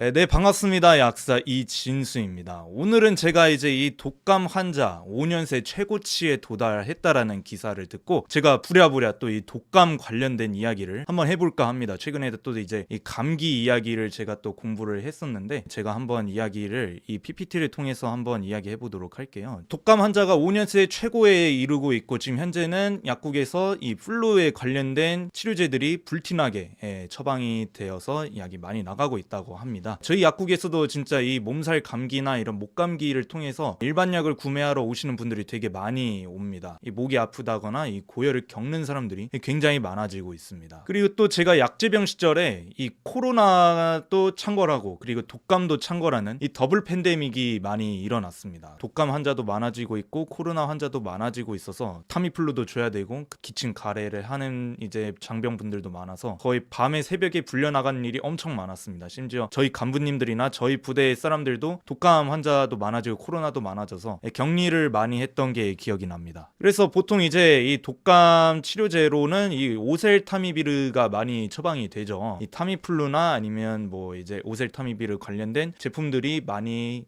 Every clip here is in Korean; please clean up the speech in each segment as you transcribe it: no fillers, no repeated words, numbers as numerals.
네, 반갑습니다. 약사 이진수입니다. 오늘은 제가 이제 이 독감 환자 5년 새 최고치에 도달했다라는 기사를 듣고 제가 부랴부랴 또 이 독감 관련된 이야기를 한번 해볼까 합니다. 최근에 또 이제 이 감기 이야기를 제가 또 공부를 했었는데 제가 한번 이야기를 이 PPT를 통해서 한번 이야기해 보도록 할게요. 독감 환자가 5년 새 최고에 이르고 있고 지금 현재는 약국에서 이 플루에 관련된 치료제들이 불티나게 처방이 되어서 약이 많이 나가고 있다고 합니다. 저희 약국에서도 진짜 이 몸살 감기나 이런 목감기를 통해서 일반 약을 구매하러 오시는 분들이 되게 많이 옵니다. 이 목이 아프다거나 이 고열을 겪는 사람들이 굉장히 많아지고 있습니다. 그리고 또 제가 약제병 시절에 이 코로나도 창궐하고 그리고 독감도 창궐하는 이 더블 팬데믹이 많이 일어났습니다. 독감 환자도 많아지고 있고 코로나 환자도 많아지고 있어서 타미플루도 줘야 되고 기침 가래를 하는 이제 장병분들도 많아서 거의 밤에 새벽에 불려나가는 일이 엄청 많았습니다. 심지어 저희 간부님들이나 저희 부대 사람들도 독감 환자도 많아지고 코로나도 많아져서 격리를 많이 했던 게 기억이 납니다. 그래서 보통 이제 이 독감 치료제로는 이 오셀타미비르가 많이 처방이 되죠. 이 타미플루나 아니면 뭐 이제 오셀타미비르 관련된 제품들이 많이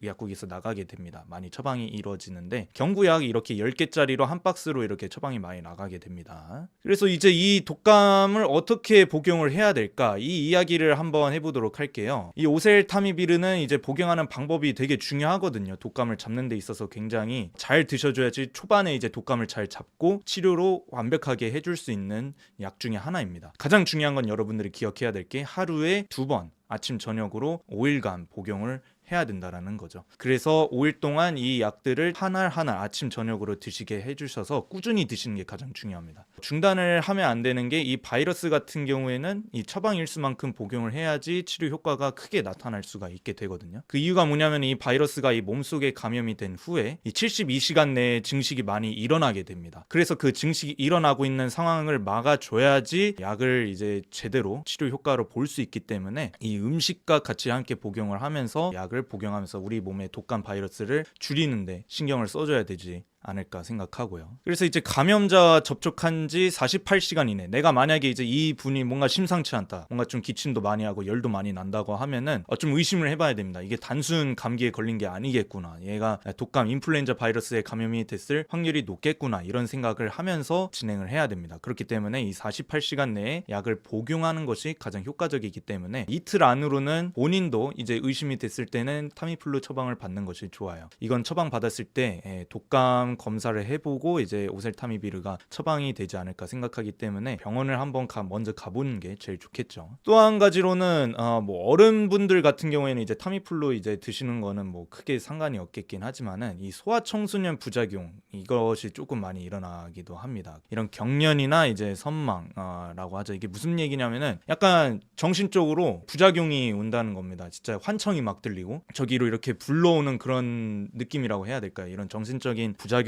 약국에서 나가게 됩니다. 많이 처방이 이루어지는데 경구약 이렇게 10개짜리로 한 박스로 이렇게 처방이 많이 나가게 됩니다. 그래서 이제 이 독감을 어떻게 복용을 해야 될까 이 이야기를 한번 해보도록 할게요. 이 오셀타미비르는 이제 복용하는 방법이 되게 중요하거든요. 독감을 잡는 데 있어서 굉장히 잘 드셔줘야지 초반에 이제 독감을 잘 잡고 치료로 완벽하게 해줄 수 있는 약 중에 하나입니다. 가장 중요한 건 여러분들이 기억해야 될 게 하루에 2번 아침 저녁으로 5일간 복용을 해야 된다라는 거죠. 그래서 5일 동안 이 약들을 하나 아침 저녁으로 드시게 해주셔서 꾸준히 드시는 게 가장 중요합니다. 중단을 하면 안 되는 게 이 바이러스 같은 경우에는 이 처방 일수만큼 복용을 해야지 치료 효과가 크게 나타날 수가 있게 되거든요. 그 이유가 뭐냐면 이 바이러스가 이 몸속에 감염이 된 후에 이 72시간 내에 증식이 많이 일어나게 됩니다. 그래서 그 증식이 일어나고 있는 상황을 막아줘야지 약을 이제 제대로 치료 효과를 볼 수 있기 때문에 이 음식과 같이 함께 복용을 하면서 약을 복용하면서 우리 몸의 독감 바이러스를 줄이는데 신경을 써줘야 되지 않을까 생각하고요. 그래서 이제 감염자와 접촉한 지 48시간 이내 내가 만약에 이제 이 분이 뭔가 심상치 않다, 뭔가 좀 기침도 많이 하고 열도 많이 난다고 하면은 좀 의심을 해봐야 됩니다. 이게 단순 감기에 걸린 게 아니겠구나, 얘가 독감 인플루엔자 바이러스에 감염이 됐을 확률이 높겠구나, 이런 생각을 하면서 진행을 해야 됩니다. 그렇기 때문에 이 48시간 내에 약을 복용하는 것이 가장 효과적이기 때문에 이틀 안으로는 본인도 이제 의심이 됐을 때는 타미플루 처방을 받는 것이 좋아요. 이건 처방 받았을 때 독감 검사를 해보고 이제 오셀타미비르가 처방이 되지 않을까 생각하기 때문에 병원을 한번 먼저 가보는 게 제일 좋겠죠. 또 한 가지로는 뭐 어른분들 같은 경우에는 이제 타미플루 이제 드시는 거는 뭐 크게 상관이 없겠긴 하지만은 이 소아청소년 부작용 이것이 조금 많이 일어나기도 합니다. 이런 경련이나 이제 선망라고 하죠. 이게 무슨 얘기냐면은 약간 정신적으로 부작용이 온다는 겁니다. 진짜 환청이 막 들리고 저기로 이렇게 불러오는 그런 느낌이라고 해야 될까요? 이런 정신적인 부작용이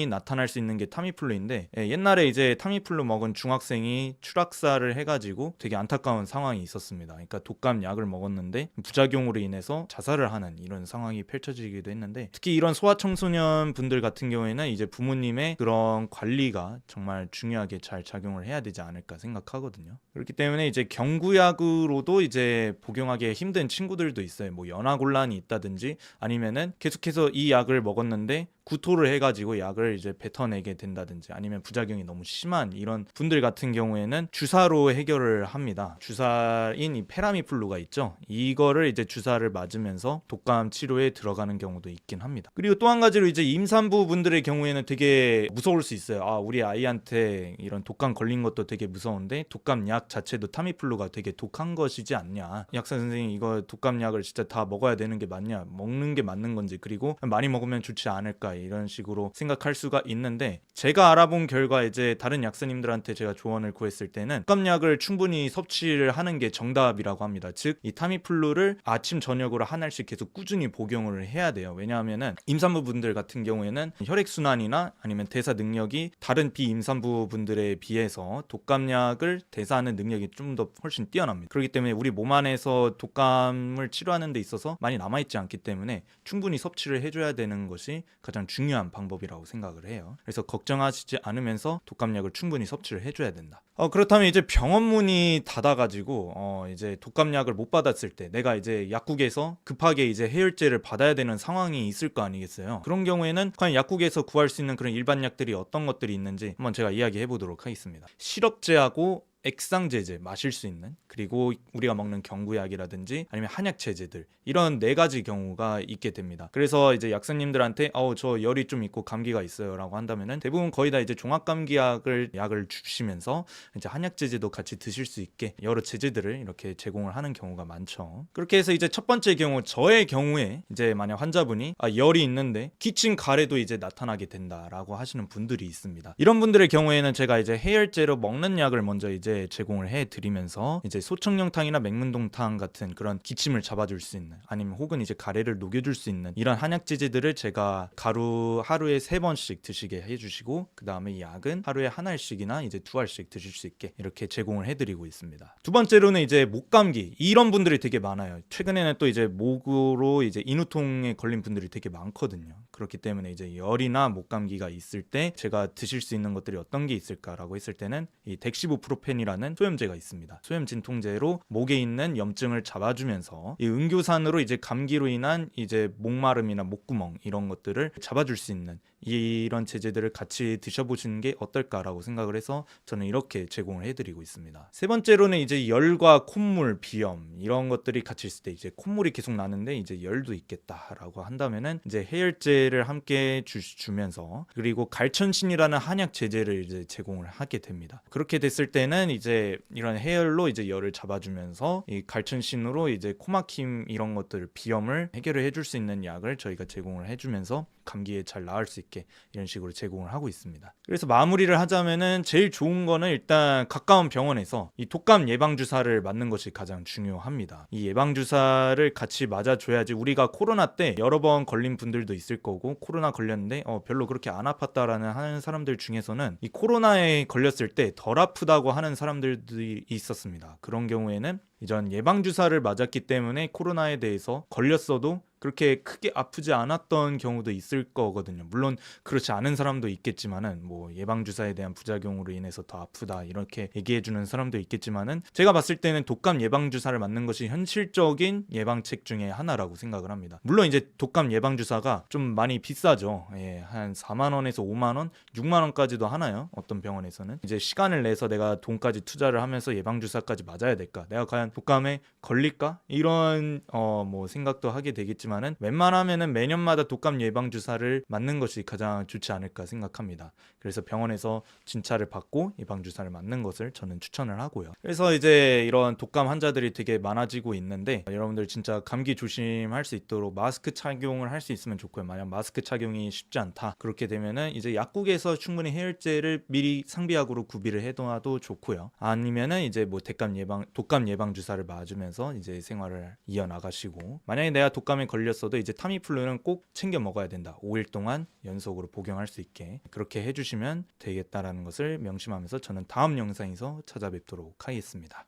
나타날 수 있는 게 타미플루인데 옛날에 이제 타미플루 먹은 중학생이 추락사를 해가지고 되게 안타까운 상황이 있었습니다. 그러니까 독감 약을 먹었는데 부작용으로 인해서 자살을 하는 이런 상황이 펼쳐지기도 했는데 특히 이런 소아청소년 분들 같은 경우에는 이제 부모님의 그런 관리가 정말 중요하게 잘 작용을 해야 되지 않을까 생각하거든요. 그렇기 때문에 이제 경구약으로도 이제 복용하기 힘든 친구들도 있어요. 뭐 연화곤란이 있다든지 아니면은 계속해서 이 약을 먹었는데 구토를 해가지고 약을 이제 뱉어내게 된다든지 아니면 부작용이 너무 심한 이런 분들 같은 경우에는 주사로 해결을 합니다. 주사인 이 페라미플루가 있죠. 이거를 이제 주사를 맞으면서 독감 치료에 들어가는 경우도 있긴 합니다. 그리고 또 한 가지로 이제 임산부 분들의 경우에는 되게 무서울 수 있어요. 우리 아이한테 이런 독감 걸린 것도 되게 무서운데 독감 약 자체도 타미플루가 되게 독한 것이지 않냐, 약사 선생님 이거 독감 약을 진짜 다 먹어야 되는 게 맞냐, 먹는 게 맞는 건지, 그리고 많이 먹으면 좋지 않을까, 이런 식으로 생각할 수가 있는데 제가 알아본 결과 이제 다른 약사님들한테 제가 조언을 구했을 때는 독감약을 충분히 섭취를 하는 게 정답이라고 합니다. 즉 이 타미플루를 아침 저녁으로 한 알씩 계속 꾸준히 복용을 해야 돼요. 왜냐하면은 임산부분들 같은 경우에는 혈액순환이나 아니면 대사 능력이 다른 비임산부분들에 비해서 독감약을 대사하는 능력이 좀 더 훨씬 뛰어납니다. 그렇기 때문에 우리 몸 안에서 독감을 치료하는 데 있어서 많이 남아있지 않기 때문에 충분히 섭취를 해줘야 되는 것이 가장 가장 중요한 방법이라고 생각을 해요. 그래서 걱정하시지 않으면서 독감약을 충분히 섭취를 해줘야 된다. 그렇다면 이제 병원 문이 닫아가지고 이제 독감약을 못 받았을 때 내가 이제 약국에서 급하게 이제 해열제를 받아야 되는 상황이 있을 거 아니겠어요. 그런 경우에는 과연 약국에서 구할 수 있는 그런 일반 약들이 어떤 것들이 있는지 한번 제가 이야기해 보도록 하겠습니다. 시럽제하고 액상제제 마실 수 있는, 그리고 우리가 먹는 경구약이라든지 아니면 한약제제들, 이런 4가지 경우가 있게 됩니다. 그래서 이제 약사님들한테 저 열이 좀 있고 감기가 있어요 라고 한다면은 대부분 거의 다 이제 종합감기약을 주시면서 이제 한약제제도 같이 드실 수 있게 여러 제제들을 이렇게 제공을 하는 경우가 많죠. 그렇게 해서 이제 첫 번째 경우, 저의 경우에 이제 만약 환자분이 열이 있는데 기침 가래도 이제 나타나게 된다라고 하시는 분들이 있습니다. 이런 분들의 경우에는 제가 이제 해열제로 먹는 약을 먼저 이제 제공을 해드리면서 이제 소청룡탕이나 맹문동탕 같은 그런 기침을 잡아줄 수 있는, 아니면 혹은 이제 가래를 녹여줄 수 있는 이런 한약제제들을 제가 하루에 3번씩 드시게 해주시고, 그 다음에 이 약은 하루에 1알씩이나 이제 2알씩 드실 수 있게 이렇게 제공을 해드리고 있습니다. 두 번째로는 이제 목감기, 이런 분들이 되게 많아요. 최근에는 또 이제 목으로 이제 인후통에 걸린 분들이 되게 많거든요. 그렇기 때문에 이제 열이나 목감기가 있을 때 제가 드실 수 있는 것들이 어떤 게 있을까라고 했을 때는 이 덱시부프로펜이라는 소염제가 있습니다. 소염 진통제로 목에 있는 염증을 잡아주면서 이 응교산으로 이제 감기로 인한 이제 목마름이나 목구멍 이런 것들을 잡아줄 수 있는 이런 제제들을 같이 드셔보시는 게 어떨까라고 생각을 해서 저는 이렇게 제공을 해드리고 있습니다. 세 번째로는 이제 열과 콧물, 비염 이런 것들이 같이 있을 때, 이제 콧물이 계속 나는데 이제 열도 있겠다라고 한다면은 이제 해열제를 함께 주면서, 그리고 갈천신이라는 한약 제제를 이제 제공을 하게 됩니다. 그렇게 됐을 때는 이제 이런 해열로 이제 열을 잡아주면서 이 갈천신으로 이제 코막힘 이런 것들, 비염을 해결을 해줄 수 있는 약을 저희가 제공을 해주면서 감기에 잘 나을 수 있게 이런 식으로 제공을 하고 있습니다. 그래서 마무리를 하자면은 제일 좋은 거는 일단 가까운 병원에서 이 독감 예방 주사를 맞는 것이 가장 중요합니다. 이 예방 주사를 같이 맞아줘야지, 우리가 코로나 때 여러 번 걸린 분들도 있을 거고, 코로나 걸렸는데 별로 그렇게 안 아팠다라는 하는 사람들 중에서는 이 코로나에 걸렸을 때 덜 아프다고 하는 사람들이 있었습니다. 그런 경우에는 이전 예방 주사를 맞았기 때문에 코로나에 대해서 걸렸어도 그렇게 크게 아프지 않았던 경우도 있을 거거든요. 물론 그렇지 않은 사람도 있겠지만은, 뭐 예방 주사에 대한 부작용으로 인해서 더 아프다 이렇게 얘기해 주는 사람도 있겠지만은, 제가 봤을 때는 독감 예방 주사를 맞는 것이 현실적인 예방책 중에 하나라고 생각을 합니다. 물론 이제 독감 예방 주사가 좀 많이 비싸죠. 한 4만 원에서 5만 원, 6만 원까지도 하나요? 어떤 병원에서는 이제 시간을 내서 내가 돈까지 투자를 하면서 예방 주사까지 맞아야 될까? 내가 과연 독감에 걸릴까? 이런 뭐 생각도 하게 되겠지만, 웬만하면은 매년마다 독감 예방 주사를 맞는 것이 가장 좋지 않을까 생각합니다. 그래서 병원에서 진찰을 받고 예방 주사를 맞는 것을 저는 추천을 하고요. 그래서 이제 이런 독감 환자들이 되게 많아지고 있는데, 여러분들 진짜 감기 조심할 수 있도록 마스크 착용을 할 수 있으면 좋고요. 만약 마스크 착용이 쉽지 않다, 그렇게 되면은 이제 약국에서 충분히 해열제를 미리 상비약으로 구비를 해둬도 좋고요. 아니면은 이제 뭐 독감 예방 주사를 맞으면서 이제 생활을 이어나가시고, 만약에 내가 독감에 걸렸어도 이제 타미플루는 꼭 챙겨 먹어야 된다. 5일 동안 연속으로 복용할 수 있게 그렇게 해주시면 되겠다라는 것을 명심하면서 저는 다음 영상에서 찾아뵙도록 하겠습니다.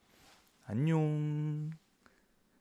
안녕.